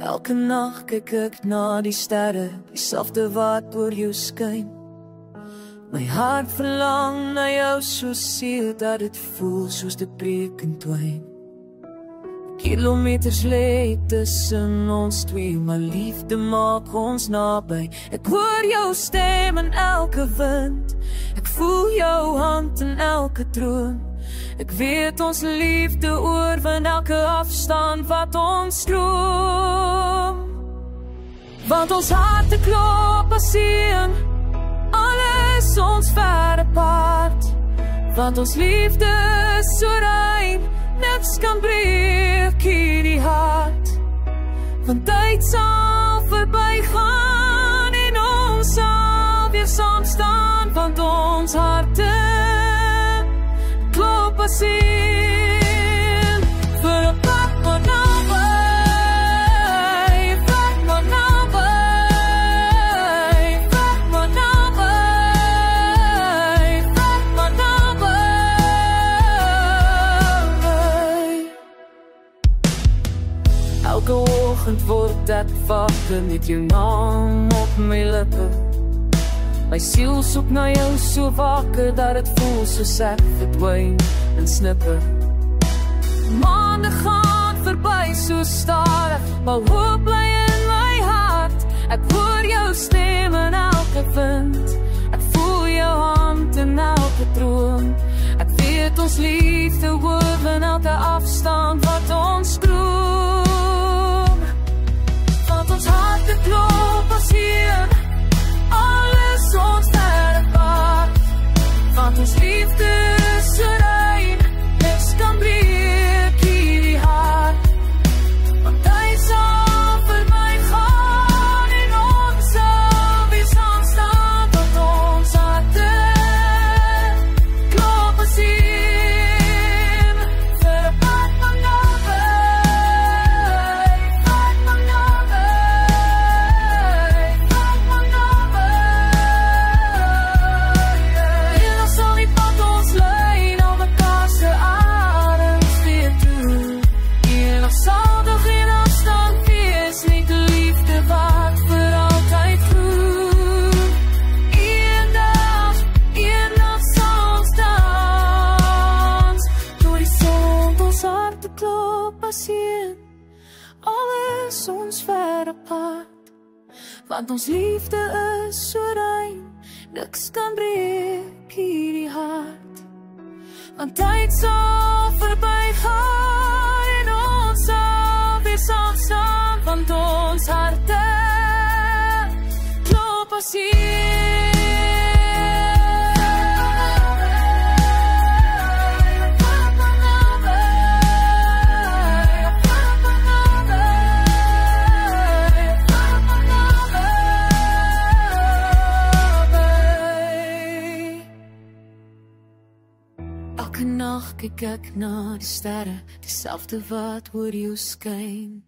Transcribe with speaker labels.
Speaker 1: Elke nag kyk ek na die sterre, dieselfde wat oor jou skyn. My hart verlang na jou so seer dat dit voel soos die breek in twyn. Kilometers lê tussen ons twee, maar liefde maak ons naby. Ek hoor jou stem in elke wind, ek voel jou hand in elke droom. Ek weet ons liefde oorwin elke afstand wat ons stroom. Want ons harte klop as een, alles ons ver apart. Want ons liefde is so rein, niks kan breek hier die hart. Want tyd sal verbygaan en ons sal weer saam staan. Want ons harte klop as een, vir 'n pad maar naby, pad maar naby, pad maar naby, pad maar naby. Elke oggend word ek wakker met jou naam op my lippe. My siel soek na jou so wakker dat het voel soos ek verdwyn in snippe. Maande gaan verby so stadig, maar hoop bly in my hart. Ek hoor jou stem in elke wind, ek voel jou hand in elke droom. Ek weet ons liefde oorwin elke afstand wat ons kroom. Want ons harte klop as een, alles ons ver apart. Want ons liefde is so rein, niks kan breek hier die hart. Want tyd sal verbygaan en ons sal weer saam staan. Want ons harte klop as een, vir 'n pad maar naby, pad maar naby, pad maar naby. En dan sal die pad ons lei na mekaar se adems weer toe. Eendag sal daar geen afstand wees, net die liefde wat vir altyd groei. Eendag sal ons dans, door die son ons harte klop as een, alles ons ver apart. Want ons liefde is so rein, niks kan breek hier die hart. Want tyd sal verbygaan en ons sal weer saam staan. Want ons harte klop as een. Elke nag kyk ek na die sterre, dieselfde wat oor jou skyn.